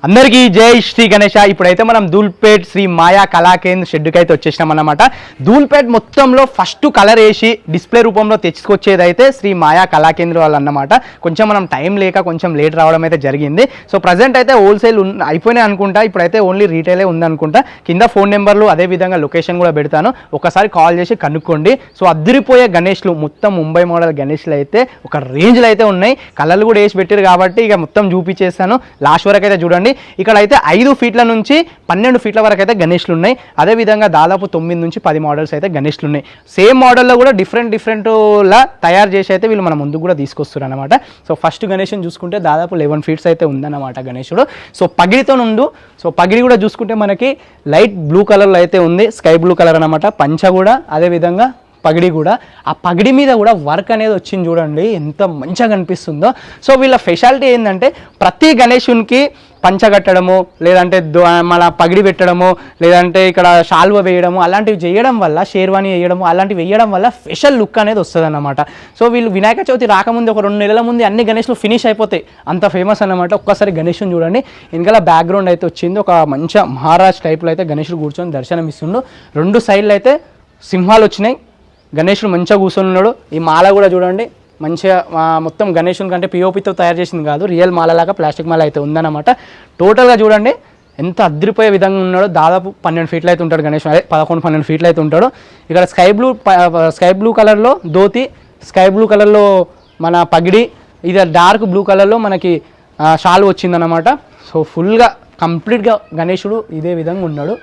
అందరికీ జై శ్రీ గణేష. ఇప్పుడైతే మనం ధూల్పేట్ శ్రీ మాయా కళాకేంద్ర షెడ్కి అయితే వచ్చేసినాం అన్నమాట. ధూల్పేట్ మొత్తంలో ఫస్ట్ కలర్ వేసి డిస్ప్లే రూపంలో తెచ్చుకొచ్చేది అయితే శ్రీ మాయా కళాకేంద్ర వాళ్ళు అన్నమాట. కొంచెం మనం టైం లేక కొంచెం లేట్ రావడం అయితే జరిగింది. సో ప్రజెంట్ అయితే హోల్సేల్ అయిపోయినాయి అనుకుంటా. ఇప్పుడైతే ఓన్లీ రీటైలే ఉందనుకుంటా. కింద ఫోన్ నెంబర్లు అదేవిధంగా లొకేషన్ కూడా పెడతాను, ఒకసారి కాల్ చేసి కనుక్కోండి. సో అద్దరిపోయే గణేష్లు మొత్తం ముంబై మోడల్ గణేష్లు అయితే ఒక రేంజ్లో అయితే ఉన్నాయి. కలర్లు కూడా వేసి పెట్టారు కాబట్టి ఇక మొత్తం చూపించేస్తాను. లాస్ట్ వరకు అయితే చూడండి. ఇక్కడ అయితే 5 ఫీట్ల నుంచి 12 ఫీట్ల వరకు అయితే గణేష్లు ఉన్నాయి. అదేవిధంగా దాదాపు 9 నుంచి 10 మోడల్స్ అయితే గణేష్లు ఉన్నాయి. సేమ్ మోడల్లో కూడా డిఫరెంట్ లా తయారు చేసి అయితే వీళ్ళు మన ముందుకు కూడా తీసుకొస్తారు అనమాట. సో ఫస్ట్ గణేష్ని చూసుకుంటే దాదాపు 11 ఫీట్స్ అయితే ఉందన్నమాట గణేశుడు. సో పగిడితో నుండు. సో పగిడి కూడా చూసుకుంటే మనకి లైట్ బ్లూ కలర్లో అయితే ఉంది, స్కై బ్లూ కలర్ అనమాట. పంచ కూడా అదేవిధంగా పగిడి కూడా, ఆ పగిడి మీద కూడా వర్క్ అనేది వచ్చింది చూడండి, ఎంత మంచిగా కనిపిస్తుందో. సో వీళ్ళ స్పెషాలిటీ ఏంటంటే ప్రతి గణేశునికి పంచ కట్టడము, లేదంటే మన పగిడి పెట్టడము, లేదంటే ఇక్కడ షాల్వ వేయడము, అలాంటివి చేయడం వల్ల, షేర్వాణి వేయడము, అలాంటివి వేయడం వల్ల స్పెషల్ లుక్ అనేది వస్తుంది అన్నమాట. సో వీళ్ళు వినాయక చవితి రాకముందు ఒక 2 నెలల ముందు అన్ని గణేష్లు ఫినిష్ అయిపోతాయి, అంత ఫేమస్ అన్నమాట. ఒక్కసారి గణేష్ని చూడండి, వెనకాల బ్యాక్గ్రౌండ్ అయితే వచ్చింది, ఒక మంచి మహారాజ్ టైప్లో అయితే గణేశుడు కూర్చొని దర్శనం ఇస్తుండు. 2 సైడ్లు అయితే సింహాలు వచ్చినాయి, గణేశుడు మంచిగా కూర్చొని ఉన్నాడు. ఈ మాల కూడా చూడండి మంచిగా మొత్తం గణేశుని కంటే పిఓపితో తయారు చేసింది కాదు, రియల్ మాలలాగా ప్లాస్టిక్ మాల అయితే ఉందన్నమాట. టోటల్గా చూడండి ఎంత అద్దరిపోయే విధంగా ఉన్నాడో. దాదాపు 12 ఫీట్లు అయితే ఉంటాడు గణేశుడు, అదే 11-12 ఫీట్లు అయితే ఉంటాడు. ఇక్కడ స్కై బ్లూ కలర్లో ధోతి, స్కై బ్లూ కలర్లో మన పగిడి, ఇది డార్క్ బ్లూ కలర్లో మనకి షాల్ వచ్చిందన్నమాట. సో ఫుల్గా కంప్లీట్గా గణేశుడు ఇదే విధంగా ఉన్నాడు.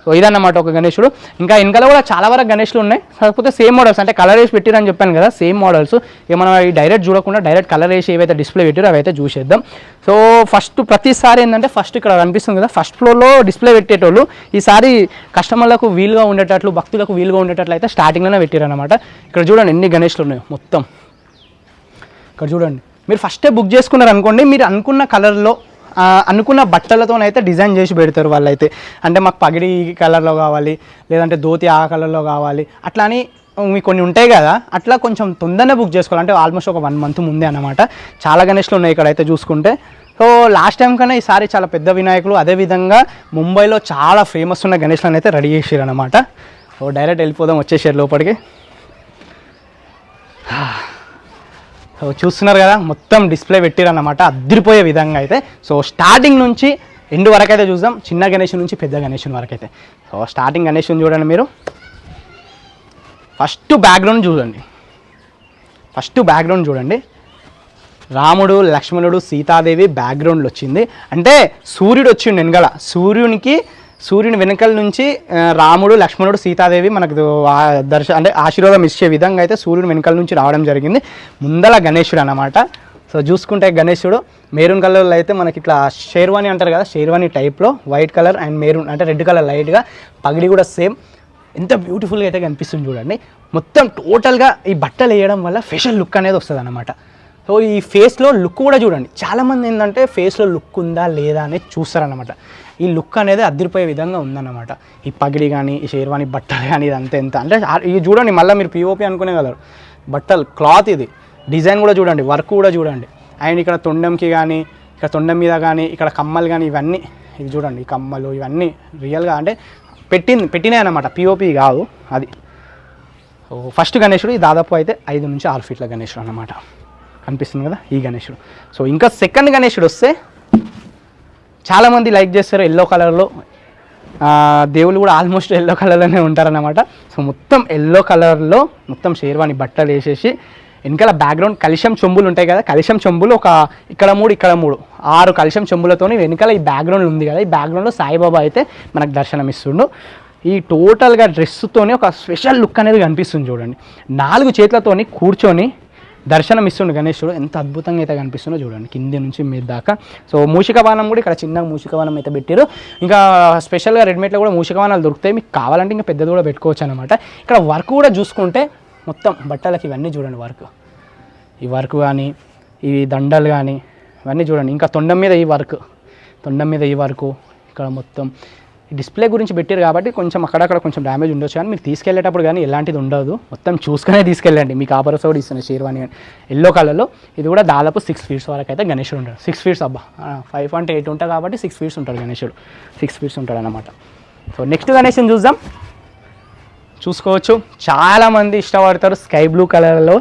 సో ఇదన్నమాట ఒక గణేశుడు. ఇంకా వెనకాల కూడా చాలా వరకు గణేష్లు ఉన్నాయి, కాకపోతే సేమ్ మోడల్స్, అంటే కలర్ వేసి పెట్టిరని చెప్పాను కదా, సేమ్ మోడల్స్. ఇక మనం డైరెక్ట్ చూడకుండా డైరెక్ట్ కలర్ వేసి ఏవైతే డిస్ప్లే పెట్టారో అవైతే చూసేద్దాం. సో ప్రతిసారి ఏంటంటే ఫస్ట్ ఇక్కడ కనిపిస్తుంది కదా, ఫస్ట్ ఫ్లోర్లో డిస్ప్లే పెట్టేటోళ్ళు ఈసారి కస్టమర్లకు వీలుగా ఉండేటట్లు, భక్తులకు వీలుగా ఉండేటట్లు అయితే స్టార్టింగ్లోనే పెట్టారనమాట. ఇక్కడ చూడండి ఎన్ని గణేష్లు ఉన్నాయో మొత్తం. ఇక్కడ చూడండి, మీరు ఫస్టే బుక్ చేసుకున్నారు అనుకోండి, మీరు అనుకున్న కలర్లో అనుకున్న బట్టలతోనైతే డిజైన్ చేసి పెడతారు వాళ్ళైతే. అంటే మాకు పగిడి కలర్లో కావాలి, లేదంటే ధోతి ఆ కలర్లో కావాలి, అట్లా అని మీకు కొన్ని ఉంటాయి కదా, అట్లా కొంచెం తొందరనే బుక్ చేసుకోవాలి. అంటే ఆల్మోస్ట్ ఒక 1 మంత్ ముందే అన్నమాట. చాలా గణేష్లు ఉన్నాయి ఇక్కడైతే చూసుకుంటే. సో లాస్ట్ టైం కన్నా ఈసారి చాలా పెద్ద వినాయకులు, అదేవిధంగా ముంబైలో చాలా ఫేమస్ ఉన్న గణేష్లను అయితే రెడీ చేసారు అనమాట. సో డైరెక్ట్ వెళ్ళిపోదాం, వచ్చేసారు లోపలికి. సో చూస్తున్నారు కదా మొత్తం డిస్ప్లే పెట్టిరన్నమాట అద్దరిపోయే విధంగా అయితే. సో స్టార్టింగ్ నుంచి ఎండ్ వరకు అయితే చూద్దాం, చిన్న గణేశుని నుంచి పెద్ద గణేశుని వరకు అయితే. సో స్టార్టింగ్ గణేశుని చూడండి మీరు. ఫస్ట్ బ్యాక్గ్రౌండ్ చూడండి, రాముడు, లక్ష్మణుడు, సీతాదేవి బ్యాక్గ్రౌండ్లో వచ్చింది. అంటే సూర్యుడు వచ్చిండు వెనకాల, సూర్యుని వెనకాల నుంచి రాముడు, లక్ష్మణుడు, సీతాదేవి మనకు అంటే ఆశీర్వాదం ఇచ్చే విధంగా అయితే సూర్యుని వెనకాల నుంచి రావడం జరిగింది. ముందల గణేశుడు అన్నమాట. సో చూసుకుంటే గణేశుడు మెరూన్ కలర్లో అయితే మనకి ఇట్లా షేర్వాణి అంటారు కదా, షేర్వాణి టైప్లో వైట్ కలర్ అండ్ మెరూన్ అంటే రెడ్ కలర్ లైట్గా, పగిడి కూడా సేమ్. ఎంత బ్యూటిఫుల్గా అయితే కనిపిస్తుంది చూడండి. మొత్తం టోటల్గా ఈ బట్టలు వేయడం వల్ల ఫేషియల్ లుక్ అనేది వస్తుంది అన్నమాట. సో ఈ ఫేస్లో లుక్ కూడా చూడండి, చాలామంది ఏంటంటే ఫేస్లో లుక్ ఉందా లేదా అనేది చూస్తారనమాట. ఈ లుక్ అనేది అద్దరిపోయే విధంగా ఉందన్నమాట. ఈ పగిడి కానీ, ఈ షేర్వాణి బట్టలు కానీ, ఇది అంతే ఎంత అంటే ఇది చూడండి, మళ్ళీ మీరు పిఓపి అనుకునే కదా, బట్టలు క్లాత్ ఇది డిజైన్ కూడా చూడండి, వర్క్ కూడా చూడండి. అండ్ ఇక్కడ తొండంకి కానీ, ఇక్కడ తొండం మీద కానీ, ఇక్కడ కమ్మలు కానీ, ఇవన్నీ ఇవి చూడండి, ఈ కమ్మలు ఇవన్నీ రియల్గా అంటే పెట్టినాయి అన్నమాట, పిఓపి కాదు అది. సో ఫస్ట్ గణేశుడు దాదాపు అయితే 5 నుంచి 6 ఫీట్ల గణేశుడు అన్నమాట. కనిపిస్తుంది కదా ఈ గణేశుడు. సో ఇంకా సెకండ్ గణేశుడు వస్తే చాలామంది లైక్ చేస్తారు ఎల్లో కలర్లో, దేవుళ్ళు కూడా ఆల్మోస్ట్ ఎల్లో కలర్లోనే ఉంటారన్నమాట. సో మొత్తం ఎల్లో కలర్లో మొత్తం షేర్వాణి బట్టలు వేసేసి వెనకాల బ్యాక్గ్రౌండ్ కలశం చెంబులు ఉంటాయి కదా, కలశం చెంబులు ఒక ఇక్కడ 3 ఇక్కడ 3 6 కలశం చెంబులతోని వెనకాల ఈ బ్యాక్గ్రౌండ్ ఉంది కదా, ఈ బ్యాక్గ్రౌండ్లో సాయిబాబా అయితే మనకు దర్శనం ఇస్తుండు. ఈ టోటల్గా డ్రెస్సుతోని ఒక స్పెషల్ లుక్ అనేది కనిపిస్తుంది చూడండి. 4 చేతులతోని కూర్చొని దర్శనం ఇస్తుండు గణేశుడు. ఎంత అద్భుతంగా అయితే కనిపిస్తుందో చూడండి కింది నుంచి మీద దాకా. సో మూషికవాహనం కూడా ఇక్కడ చిన్న మూషికవాహనం అయితే పెట్టారు. ఇంకా స్పెషల్గా రెడీమేడ్లో కూడా మూషికవాహనాలు దొరుకుతాయి, మీకు కావాలంటే ఇంకా పెద్దది కూడా పెట్టుకోవచ్చు అనమాట. ఇక్కడ వర్క్ కూడా చూసుకుంటే మొత్తం బట్టలకి ఇవన్నీ చూడండి, ఈ వర్క్ కానీ, ఈ దండలు కానీ ఇవన్నీ చూడండి. ఇంకా తొండం మీద ఈ వర్క్, ఇక్కడ మొత్తం ఈ డిస్ప్లే గురించి పెట్టారు కాబట్టి కొంచెం అక్కడక్కడ కొంచెం డ్యామేజ్ ఉండొచ్చు, కానీ మీరు తీసుకెళ్ళేటప్పుడు కానీ ఎలాంటిది ఉండదు, మొత్తం చూసుకునే తీసుకెళ్ళండి. మీకు ఆ భరోసా కూడా ఇస్తున్న షేర్వాణి కానీ ఎల్లో కలర్లో. ఇది కూడా దాదాపు 6 ఫీట్స్ వరకు అయితే గణేశుడు ఉంటాడు. 6 ఫీట్స్ అబ్బా, 5.8 ఉంటాయి కాబట్టి 6 ఫీట్స్ ఉంటాడు గణేశుడు, 6 ఫీట్స్ ఉంటాడు అన్నమాట. సో నెక్స్ట్ గణేశుని చూద్దాం. చూసుకోవచ్చు చాలామంది ఇష్టపడతారు స్కై బ్లూ కలర్లో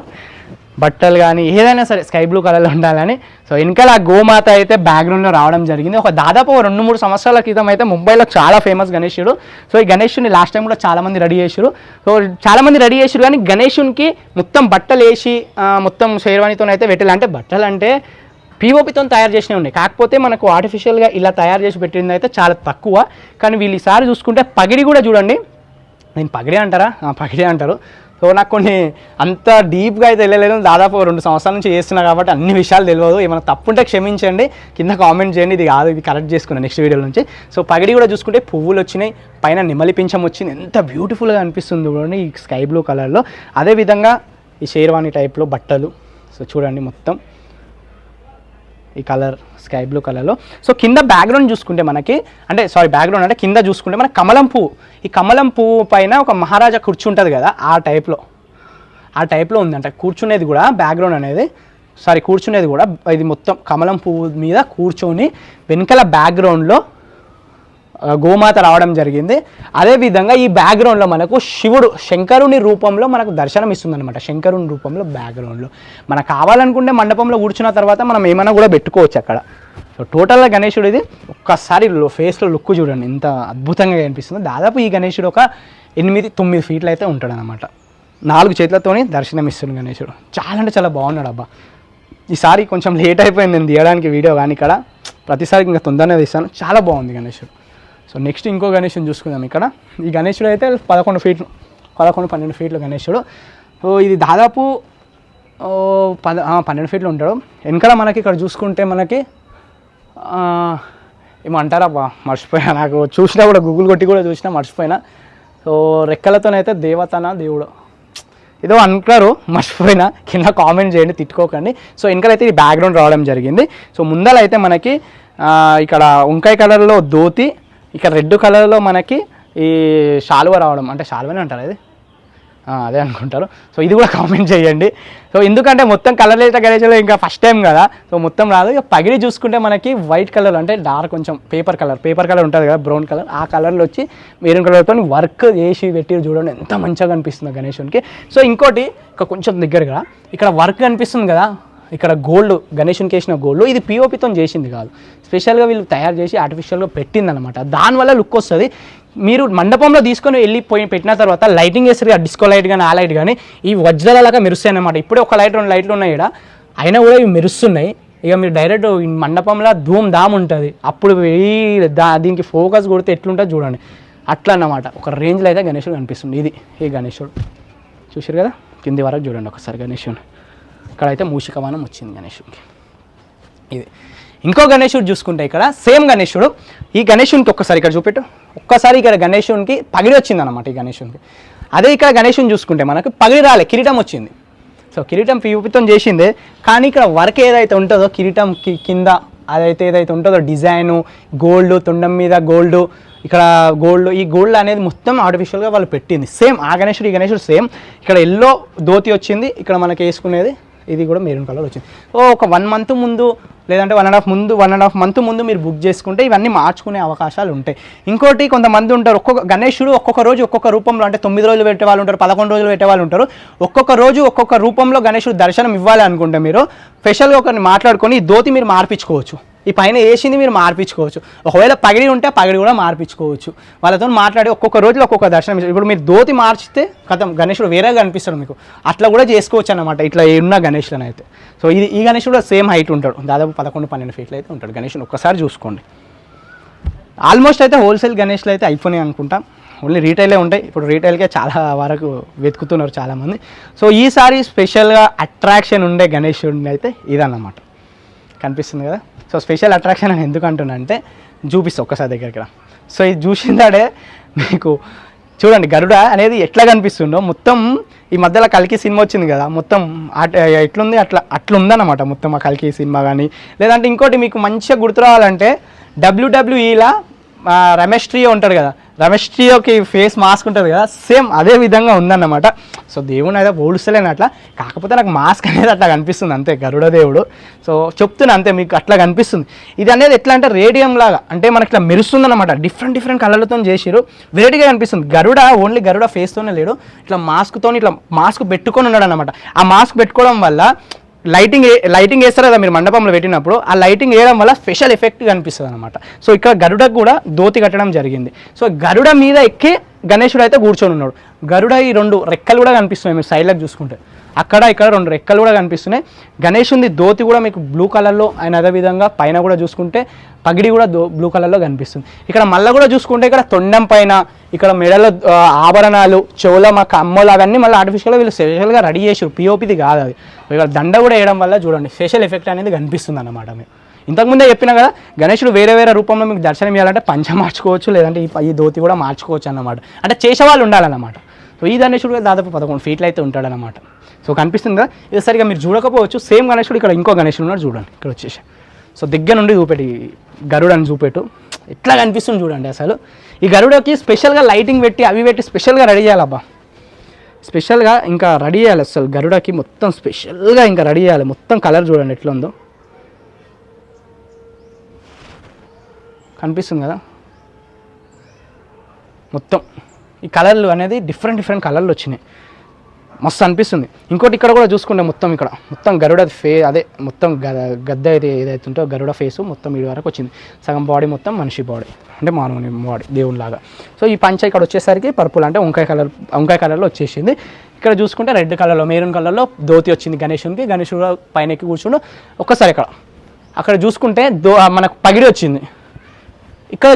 బట్టలు కానీ ఏదైనా సరే స్కై బ్లూ కలర్లో ఉండాలని. సో వెనకాల గోమాత అయితే బ్యాక్గ్రౌండ్లో రావడం జరిగింది. దాదాపు 2-3 సంవత్సరాల క్రితం అయితే ముంబైలో చాలా ఫేమస్ గణేశుడు. సో ఈ గణేశుని లాస్ట్ టైం కూడా చాలామంది రెడీ చేశారు. సో చాలామంది రెడీ చేశారు, కానీ గణేశునికి మొత్తం బట్టలు వేసి మొత్తం షేర్వాణితో అయితే పెట్టాలి. అంటే బట్టలు అంటే పీఓపితో తయారు చేసినవి ఉన్నాయి, కాకపోతే మనకు ఆర్టిఫిషియల్గా ఇలా తయారు చేసి పెట్టింది అయితే చాలా తక్కువ. కానీ వీళ్ళు ఈసారి చూసుకుంటే పగిడి కూడా చూడండి, నేను పగిడి అంటారా, పగిడి అంటారు. సో నాకు కొన్ని అంత డీప్గా అయితే వెళ్ళలేదు, దాదాపు 2 సంవత్సరాల నుంచి చేస్తున్నా కాబట్టి అన్ని విషయాలు తెలియదు. ఏమైనా తప్పుంటే క్షమించండి, కింద కామెంట్ చేయండి. ఇది కాదు, ఇది కరెక్ట్ చేసుకున్నాను నెక్స్ట్ వీడియో నుంచి. సో పగిడి కూడా చూసుకుంటే పువ్వులు వచ్చినాయి, పైన నెమలి పింఛం వచ్చింది, ఎంత బ్యూటిఫుల్గా అనిపిస్తుంది చూడండి ఈ స్కై బ్లూ కలర్లో. అదేవిధంగా ఈ షేర్వాణి టైప్లో బట్టలు, సో చూడండి మొత్తం ఈ కలర్ స్కై బ్లూ కలర్లో. సో కింద బ్యాక్గ్రౌండ్ చూసుకుంటే మనకి బ్యాక్గ్రౌండ్ అంటే కింద చూసుకుంటే మనకి కమలం పువ్వు, ఈ కమలం పువ్వు పైన ఒక మహారాజా కూర్చుంటుంది కదా, ఆ టైప్లో ఉందంట కూర్చునేది కూడా. బ్యాక్గ్రౌండ్ అనేది కూర్చునేది కూడా ఇది మొత్తం కమలం పువ్వు మీద కూర్చొని వెనకాల బ్యాక్గ్రౌండ్లో గోమాత రావడం జరిగింది. అదేవిధంగా ఈ బ్యాక్గ్రౌండ్లో మనకు శంకరుని రూపంలో మనకు దర్శనం ఇస్తుంది అనమాట. శంకరుని రూపంలో బ్యాక్గ్రౌండ్లో మనకు కావాలనుకుంటే మండపంలో కూర్చున్న తర్వాత మనం ఏమైనా కూడా పెట్టుకోవచ్చు అక్కడ. సో టోటల్గా గణేశుడు ఇది ఒక్కసారి ఫేస్లో లుక్ చూడండి ఎంత అద్భుతంగా కనిపిస్తుందో. దాదాపు ఈ గణేశుడు ఒక 8-9 ఫీట్లు అయితే ఉంటాడు అనమాట. 4 చేతులతోని దర్శనం ఇస్తుంది గణేశుడు. చాలా అంటే చాలా బాగున్నాడు అబ్బా. ఈసారి కొంచెం లేట్ అయిపోయింది నేను తీయడానికి వీడియో, కానీ ఇక్కడ ప్రతిసారి ఇంకా తొందరనే తీస్తాను. చాలా బాగుంది గణేశుడు. సో నెక్స్ట్ ఇంకో గణేశుని చూసుకుందాం. ఇక్కడ ఈ గణేశుడు అయితే 11-12 ఫీట్లు గణేశుడు. సో ఇది దాదాపు 12 ఫీట్లు ఉంటాడు. వెనకాల మనకి ఇక్కడ చూసుకుంటే మనకి ఏమంటారబ్బా మర్చిపోయినా, నాకు చూసినా కూడా గూగుల్ కొట్టి కూడా చూసినా మర్చిపోయినా. సో రెక్కలతోనైతే దేవుడు ఏదో అంటారు, మర్చిపోయినా, కింద కామెంట్ చేయండి, తిట్టుకోకండి. సో వెనకాలైతే ఈ బ్యాక్గ్రౌండ్ రావడం జరిగింది. సో ముందలైతే మనకి ఇక్కడ వంకాయ కలర్లో ధోతి, ఇక్కడ రెడ్ కలర్లో మనకి ఈ శాలువ రావడం, అంటే శాలువనే అంటారు అది, అదే అనుకుంటారు. సో ఇది కూడా కామెంట్ చేయండి. సో ఎందుకంటే మొత్తం కలర్ అయితే గణేశుడు ఇంకా ఫస్ట్ టైం కదా, సో మొత్తం రాదు. ఇక పగిడి చూసుకుంటే మనకి వైట్ కలర్, అంటే డార్క్ కొంచెం పేపర్ కలర్ ఉంటుంది కదా, బ్రౌన్ కలర్, ఆ కలర్లో వచ్చి మెరూన్ కలర్తో వర్క్ చేసి పెట్టి చూడండి ఎంత మంచిగా కనిపిస్తుంది గణేశునికి. సో ఇంకోటి ఇంకా కొంచెం దగ్గరగా ఇక్కడ వర్క్ కనిపిస్తుంది కదా, ఇక్కడ గోల్డ్ గణేశునికి వేసిన గోల్డ్, ఇది పిఓపితో చేసింది కాదు, స్పెషల్గా వీళ్ళు తయారు చేసి ఆర్టిఫిషియల్గా పెట్టిందనమాట. దానివల్ల లుక్ వస్తుంది. మీరు మండపంలో తీసుకొని పెట్టిన తర్వాత లైటింగ్ వేస్తారు కదా, డిస్కో లైట్ కానీ ఆ లైట్ కానీ, ఈ వజ్రాలలాగా మెరుస్తాయి అన్నమాట. ఇప్పుడే ఒక లైట్ 2 లైట్లు ఉన్నాయి ఇక్కడ, అయినా కూడా ఇవి మెరుస్తున్నాయి. ఇక మీరు డైరెక్ట్ మండపంలో ధూమ్ ధామ్ ఉంటుంది, అప్పుడు దీనికి ఫోకస్ కొడితే ఎట్లుంటుంది చూడండి, అట్లా అన్నమాట. ఒక రేంజ్లో అయితే గణేశుడు కనిపిస్తుంది. ఇది ఈ గణేశుడు చూసారు కదా, కింది వరకు చూడండి ఒకసారి గణేశుడు. ఇక్కడైతే మూషికవానం వచ్చింది గణేశుడికి. ఇది ఇంకో గణేశుడు చూసుకుంటే ఇక్కడ సేమ్ గణేశుడు. ఈ గణేశునికి ఒక్కసారి ఇక్కడ చూపెట్టు, ఒక్కసారి ఇక్కడ గణేశునికి పగిడి వచ్చింది అనమాట ఈ గణేశునికి. అదే ఇక్కడ గణేశుని చూసుకుంటే మనకు పగిడి రాలే, కిరీటం వచ్చింది. సో కిరీటం పిఓపితో చేసిందే, కానీ ఇక్కడ వర్క్ ఏదైతే ఉంటుందో కిరీటం కింద అదైతే ఏదైతే ఉంటుందో డిజైను, గోల్డ్, తొండం మీద గోల్డ్, ఇక్కడ గోల్డ్, ఈ గోల్డ్ అనేది మొత్తం ఆర్టిఫిషియల్గా వాళ్ళు పెట్టింది. సేమ్ ఆ గణేశుడు ఈ గణేశుడు సేమ్. ఇక్కడ ఎల్లో ధోతి వచ్చింది, ఇక్కడ మనకి వేసుకునేది ఇది కూడా మెరూన్ కలర్ వచ్చింది. ఒక 1 మంత్ ముందు లేదంటే 1.5 మంత్ ముందు మీరు బుక్ చేసుకుంటే ఇవన్నీ మార్చుకునే అవకాశాలు ఉంటాయి. ఇంకోటి కొంతమంది ఉంటారు, ఒక్కొక్క గణేశుడు ఒక్కొక్క రోజు ఒక్కొక్క రూపంలో, అంటే 9 రోజులు పెట్టే వాళ్ళు ఉంటారు, 11 రోజులు పెట్టే వాళ్ళు ఉంటారు. ఒక్కొక్క రోజు ఒక్కొక్క రూపంలో గణేశుడు దర్శనం ఇవ్వాలి అనుకుంటే మీరు స్పెషల్గా ఒకరిని మాట్లాడుకొని ఈ ధోతి మీరు మార్పించుకోవచ్చు, ఈ పైన వేసింది మీరు మార్పించుకోవచ్చు. ఒకవేళ పగిడి ఉంటే పగిడి కూడా మార్పించుకోవచ్చు. వాళ్ళతో మాట్లాడి ఒక్కొక్క రోజులో ఒక్కొక్క దర్శనం. ఇప్పుడు మీరు ధోతి మార్చితే కథం గణేశుడు వేరేగా కనిపిస్తాడు మీకు, అట్లా కూడా చేసుకోవచ్చు అన్నమాట ఇట్లా ఉన్న గణేశులను అయితే. సో ఈ గణేశుడు కూడా సేమ్ హైట్ ఉంటాడు, దాదాపు 11-12 ఫీట్లు అయితే ఉంటాడు గణేశుడు. ఒక్కసారి చూసుకోండి. ఆల్మోస్ట్ అయితే హోల్సేల్ గణేష్లు అయితే అయిపోయినాయి అనుకుంటాం, ఓన్లీ రీటైలే ఉంటాయి. ఇప్పుడు రీటైల్కే చాలా వరకు వెతుకుతున్నారు చాలామంది. సో ఈసారి స్పెషల్గా అట్రాక్షన్ ఉండే గణేశుడిని అయితే ఇదన్నమాట, కనిపిస్తుంది కదా. సో స్పెషల్ అట్రాక్షన్ అని ఎందుకు అంటున్నా అంటే చూపిస్తా ఒక్కసారి దగ్గరికి రా. సో ఇది చూసిందాడే మీకు చూడండి గరుడ అనేది ఎట్లా కనిపిస్తుందో. మొత్తం ఈ మధ్యలో కల్కి సినిమా వచ్చింది కదా, మొత్తం ఎట్లుంది అట్లా ఉందన్నమాట మొత్తం ఆ కల్కి సినిమా. కానీ లేదంటే ఇంకోటి మీకు మంచిగా గుర్తు రావాలంటే WWEలా రమేష్ ట్రియో ఉంటాడు కదా, రమేష్ ట్రియోకి ఫేస్ మాస్క్ ఉంటుంది కదా, సేమ్ అదే విధంగా ఉందన్నమాట. సో దేవుని అయితే పోలుస్తలేను అట్లా, కాకపోతే నాకు మాస్క్ అనేది అట్లా కనిపిస్తుంది అంతే, గరుడ దేవుడు. సో చెప్తున్నా అంతే, మీకు అట్లా కనిపిస్తుంది. ఇది అనేది ఎట్లా అంటే రేడియం లాగా, అంటే మనకి ఇట్లా మెరుస్తుంది అనమాట. డిఫరెంట్ కలర్లతో చేసిరు, వెరైటీగా కనిపిస్తుంది. గరుడ ఓన్లీ గరుడ ఫేస్తోనే లేడు, ఇట్లా మాస్క్తో ఇట్లా మాస్క్ పెట్టుకొని ఉన్నాడు అనమాట. ఆ మాస్క్ పెట్టుకోవడం వల్ల లైటింగ్ వేస్తారు కదా మీరు మండపంలో పెట్టినప్పుడు, ఆ లైటింగ్ వేయడం వల్ల స్పెషల్ ఎఫెక్ట్ కనిపిస్తుంది అనమాట. సో ఇక్కడ గరుడకు కూడా ధోతి కట్టడం జరిగింది. సో గరుడ మీద ఎక్కి గణేశుడు అయితే కూర్చొని ఉన్నాడు. గరుడ ఈ 2 రెక్కలు కూడా కనిపిస్తున్నాయి మీరు సైడ్లకు చూసుకుంటే, అక్కడ ఇక్కడ 2 రెక్కలు కూడా కనిపిస్తున్నాయి. గణేశుని ధోతి కూడా మీకు బ్లూ కలర్లో, ఆయన అదేవిధంగా పైన కూడా చూసుకుంటే పగిడి కూడా బ్లూ కలర్లో కనిపిస్తుంది. ఇక్కడ మళ్ళీ కూడా చూసుకుంటే ఇక్కడ తొండం పైన, ఇక్కడ మెడలో ఆభరణాలు, చెవుల మా కమ్మలు అవన్నీ మళ్ళీ ఆర్టిఫిషియల్గా వీళ్ళు స్పెషల్గా రెడీ చేసారు, పిఓపిది కాదు అది. ఇక్కడ దండ కూడా వేయడం వల్ల చూడండి స్పెషల్ ఎఫెక్ట్ అనేది కనిపిస్తుంది అన్నమాట. మీరు ఇంతకుముందే చెప్పినా కదా, గణేశుడు వేరే రూపంలో మీకు దర్శనం ఇవ్వాలంటే పంచ మార్చుకోవచ్చు, లేదంటే ఈ ధోతి కూడా మార్చుకోవచ్చు అన్నమాట. అంటే చేసేవాళ్ళు ఉండాలన్నమాట. సో ఈ గణేశుడు దాదాపు 11 ఫీట్లు అయితే ఉంటాడనమాట. సో కనిపిస్తుంది కదా, ఇది సరిగా మీరు చూడకపోవచ్చు. సేమ్ గణేశుడు ఇక్కడ ఇంకో గణేశుడు ఉన్నాడు చూడండి, ఇక్కడ వచ్చేసి. సో దగ్గర నుండి చూపెట్టి గరుడని చూపెట్టు, ఎట్లా కనిపిస్తుంది చూడండి అసలు. ఈ గరుడకి స్పెషల్గా లైటింగ్ పెట్టి అవి పెట్టి స్పెషల్గా రెడీ చేయాలబ్బా, స్పెషల్గా ఇంకా రెడీ చేయాలి అసలు. గరుడకి మొత్తం స్పెషల్గా ఇంకా రెడీ చేయాలి. మొత్తం కలర్ చూడండి ఎట్లా ఉందో, కనిపిస్తుంది కదా మొత్తం. ఈ కలర్లు అనేది డిఫరెంట్ కలర్లు వచ్చినాయి, మస్తు అనిపిస్తుంది. ఇంకోటి ఇక్కడ కూడా చూసుకుంటే మొత్తం గరుడ అదే మొత్తం గద్ద ఏదైతే ఉంటుందో గరుడ ఫేసు మొత్తం వీడి వరకు వచ్చింది. సగం బాడీ మొత్తం మనిషి బాడీ, అంటే మానవుని బాడీ దేవునిలాగా. సో ఈ పంచ ఇక్కడ వచ్చేసరికి పర్పుల్ అంటే వంకాయ కలర్లో వచ్చేసింది. ఇక్కడ చూసుకుంటే రెడ్ కలర్లో, మెరూన్ కలర్లో ధోతి వచ్చింది గణేశునికి. గణేశుడు పైన ఎక్కి కూర్చుండు. ఒక్కసారి అక్కడ చూసుకుంటే మనకు పగిడి వచ్చింది. ఇక్కడ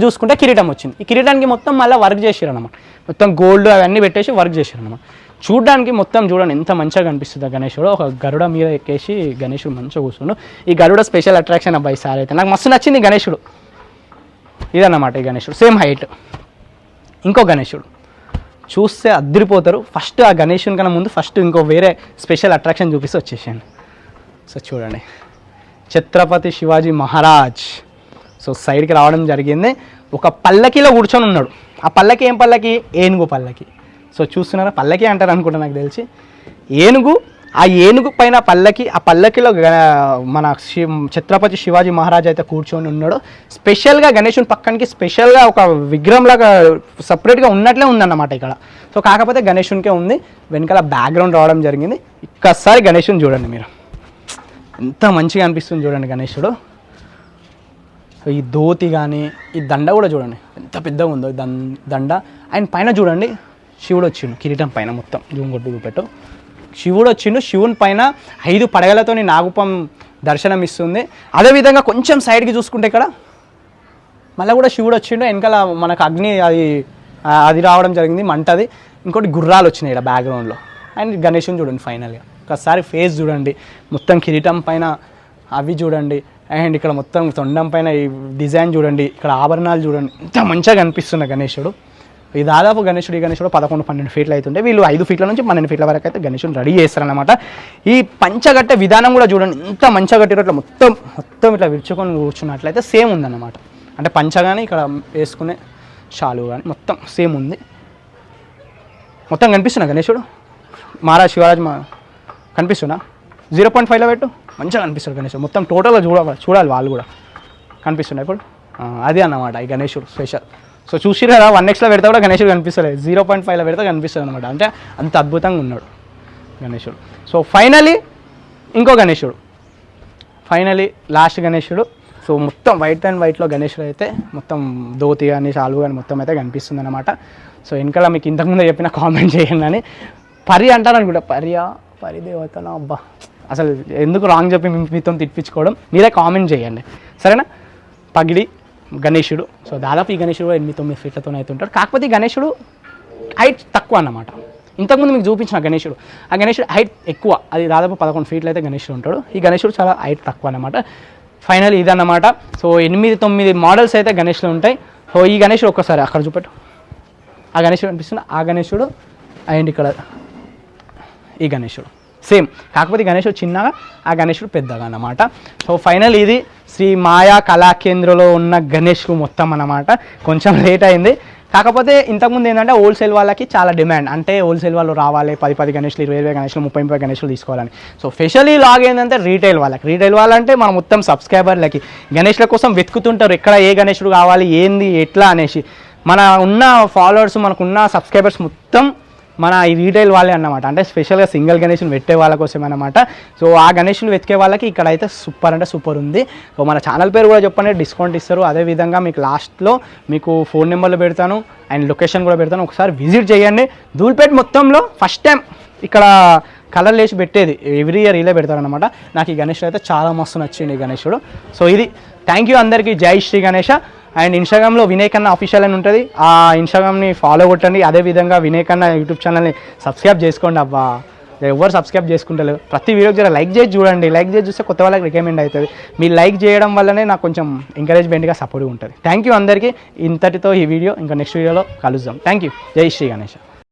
చూసుకుంటే కిరీటం వచ్చింది. ఈ కిరీటానికి మొత్తం మళ్ళీ వర్క్ చేసారు అన్నమాట. మొత్తం గోల్డ్ అవన్నీ పెట్టేసి వర్క్ చేసారు అన్నమాట. చూడడానికి మొత్తం చూడండి ఎంత మంచిగా కనిపిస్తుంది గణేశుడు. ఒక గరుడ మీద ఎక్కేసి గణేశుడు మంచిగా కూర్చుండు. ఈ గరుడ స్పెషల్ అట్రాక్షన్ అబ్బాయి సార్ అయితే నాకు మస్తు నచ్చింది గణేశుడు. ఇదన్నమాట ఈ గణేశుడు, సేమ్ హైట్. ఇంకో గణేశుడు చూస్తే అద్దరిపోతారు. ఫస్ట్ ఆ గణేశుని కన్నా ముందు ఫస్ట్ ఇంకో వేరే స్పెషల్ అట్రాక్షన్ చూపిస్తే వచ్చేసాను. సో చూడండి, ఛత్రపతి శివాజీ మహారాజ్. సో సైడ్కి రావడం జరిగింది. ఒక పల్లకిలో కూర్చొని ఉన్నాడు. ఆ పల్లకి ఏం పల్లకి? ఏనుగు పల్లకి. సో చూస్తున్నారా, పల్లకి అంటారు అనుకుంటా నాకు తెలిసి. ఏనుగు, ఆ ఏనుగు పైన పల్లకి, ఆ పల్లకిలో మన ఛత్రపతి శివాజీ మహారాజ్ అయితే కూర్చొని ఉన్నాడు. స్పెషల్గా గణేశుని పక్కనకి స్పెషల్గా ఒక విగ్రహంలాగా సపరేట్గా ఉన్నట్లే ఉందన్నమాట ఇక్కడ. సో కాకపోతే గణేశునికే ఉంది, వెనకాల బ్యాక్గ్రౌండ్ రావడం జరిగింది. ఒక్కసారి గణేశుని చూడండి మీరు, ఎంత మంచిగా అనిపిస్తుంది చూడండి గణేశుడు. ఈ ధోతి కానీ ఈ దండ కూడా చూడండి ఎంత పెద్దగా ఉందో దండ. ఆయన పైన చూడండి శివుడు వచ్చిండు కిరీటం పైన, మొత్తం జూమ్ కొట్టు చూపెట్టు. శివుడు వచ్చిండు, శివుని పైన 5 పడగలతోని నాగుపం దర్శనం ఇస్తుంది. అదేవిధంగా కొంచెం సైడ్కి చూసుకుంటే ఇక్కడ మళ్ళీ కూడా శివుడు వచ్చిండు. వెనకాల మనకు అగ్ని అది రావడం జరిగింది, మంటది. ఇంకోటి గుర్రాలు వచ్చినాయి ఇక్కడ బ్యాక్గ్రౌండ్లో. అండ్ గణేశుని చూడండి ఫైనల్గా ఒకసారి ఫేస్ చూడండి, మొత్తం కిరీటం పైన అవి చూడండి. అండ్ ఇక్కడ మొత్తం తొండం పైన ఈ డిజైన్ చూడండి, ఇక్కడ ఆభరణాలు చూడండి, ఎంత మంచిగా కనిపిస్తున్న గణేశుడు. ఈ దాదాపు గణేశుడు 11-12 ఫీట్లు అవుతుంటే వీళ్ళు 5 ఫీట్ల నుంచి 12 ఫీట్ల వరకు అయితే గణేశుని రెడీ చేస్తారనమాట. ఈ పంచగట్టే విధానం కూడా చూడండి ఎంత మంచిగా కట్టిరో, ఇట్లా మొత్తం ఇట్లా విరుచుకొని కూర్చున్నట్లయితే సేమ్ ఉందన్నమాట. అంటే పంచ కానీ ఇక్కడ వేసుకునే షాలు కానీ మొత్తం సేమ్ ఉంది. మొత్తం కనిపిస్తున్నా గణేశుడు మహారాజ్ శివరాజ్ కనిపిస్తున్నా. 0.5లో పెట్టు, మంచిగా కనిపిస్తాడు గణేశుడు. మొత్తం టోటల్గా చూడాలి వాళ్ళు కూడా కనిపిస్తున్నాయి ఇప్పుడు. అదే అన్నమాట ఈ గణేశుడు స్పెషల్. సో చూసిరు కదా, 1xలో పెడితే కూడా గణేశుడు కనిపిస్తలేదు, 0.5లో పెడితే కనిపిస్తుంది అనమాట. అంటే అంత అద్భుతంగా ఉన్నాడు గణేశుడు. సో ఫైనలీ ఇంకో గణేశుడు, లాస్ట్ గణేశుడు. సో మొత్తం వైట్ అండ్ వైట్లో గణేశుడు అయితే మొత్తం ధోతి కానీ షాలు కానీ మొత్తం అయితే కనిపిస్తుంది అనమాట. సో వెనకాల మీకు ఇంతకుముందే చెప్పిన కామెంట్ చేయండి అని. పరి అంటారు అనుకుంటా, పరిదేవతనా అబ్బా, అసలు ఎందుకు రాంగ్ చెప్పి మీతో తిప్పించుకోవడం, మీరే కామెంట్ చేయండి సరేనా. పగిడి గణేశుడు. సో దాదాపు ఈ గణేశుడు 8-9 ఫీట్లతో అయితే ఉంటాడు. కాకపోతే ఈ గణేశుడు హైట్ తక్కువ అన్నమాట. ఇంతకుముందు మీకు చూపించిన గణేశుడు, ఆ గణేశుడు హైట్ ఎక్కువ, అది దాదాపు 11 ఫీట్లు అయితే గణేశుడు ఉంటాడు. ఈ గణేశుడు చాలా హైట్ తక్కువ అన్నమాట. ఫైనల్ ఇదన్నమాట. సో 8-9 మోడల్స్ అయితే గణేశులు ఉంటాయి. సో ఈ గణేశుడు ఒక్కసారి అక్కడ చూపెట్టు, ఆ గణేశుడు అనిపిస్తుంది, ఆ గణేశుడు అండ్ ఇక్కడ ఈ గణేశుడు సేమ్. కాకపోతే గణేశుడు చిన్నగా, ఆ గణేశుడు పెద్దగా అన్నమాట. సో ఫైనల్ ఇది శ్రీ మాయా కళాకేంద్రలో ఉన్న గణేష్లు మొత్తం అన్నమాట. కొంచెం లేట్ అయింది, కాకపోతే ఇంతకుముందు ఏంటంటే హోల్సేల్ వాళ్ళకి చాలా డిమాండ్, అంటే హోల్సేల్ వాళ్ళు రావాలి 10 గణేష్లు 20 గణేష్లు 30 గణేష్లు తీసుకోవాలని. సో స్పెషల్లీ లాగ్ ఏంటంటే రీటైల్ వాళ్ళంటే మన మొత్తం సబ్స్క్రైబర్లకి గణేష్ల కోసం వెతుకుతుంటారు, ఎక్కడ ఏ గణేషుడు కావాలి ఏంది ఎట్లా అనేసి. మన ఉన్న ఫాలోవర్స్ మనకున్న సబ్స్క్రైబర్స్ మొత్తం మన ఈ రీటైల్ వాళ్ళే అన్నమాట, అంటే స్పెషల్గా సింగిల్ గణేష్ని పెట్టే వాళ్ళ కోసం అన్నమాట. సో ఆ గణేష్లు వెతికే వాళ్ళకి ఇక్కడ అయితే సూపర్ అంటే సూపర్ ఉంది. సో మన ఛానల్ పేరు కూడా చెప్పండి, డిస్కౌంట్ ఇస్తారు. అదేవిధంగా మీకు లాస్ట్లో మీకు ఫోన్ నెంబర్లు పెడతాను అండ్ లొకేషన్ కూడా పెడతాను, ఒకసారి విజిట్ చేయండి. ధూల్పేట్ మొత్తంలో ఫస్ట్ టైం ఇక్కడ కలర్ వేసి పెట్టేది, ఎవ్రీ ఇయర్ ఇలా పెడతారనమాట. నాకు ఈ గణేషుడు అయితే చాలా మస్తు నచ్చింది ఈ గణేషుడు. సో ఇది థ్యాంక్ యూ అందరికీ, జై శ్రీ గణేష. అండ్ ఇన్స్టాగ్రామ్లో వినయ్ కన్నా అఫీషియల్ అని ఉంటుంది, ఆ ఇన్స్టాగ్రామ్ని ఫాలో కొట్టండి. అదేవిధంగా వినయ్ కన్నా యూట్యూబ్ ఛానల్ని సబ్స్క్రైబ్ చేసుకోండి. అబ్బా ఎవరు సబ్స్క్రైబ్ చేసుకుంటలేరు, ప్రతి వీడియోకి జర లైక్ చేసి చూడండి, లైక్ చేసి చూస్తే కొత్త వాళ్ళకి రికమెండ్ అవుతుంది. మీరు లైక్ చేయడం వల్లనే నాకు కొంచెం ఎంకరేజ్మెంట్గా సపోర్ట్గా ఉంటుంది. థ్యాంక్ యూ అందరికీ. ఇంతటితో ఈ వీడియో, ఇంకా నెక్స్ట్ వీడియోలో కలుద్దాం. థ్యాంక్ యూ, జై శ్రీ గణేష.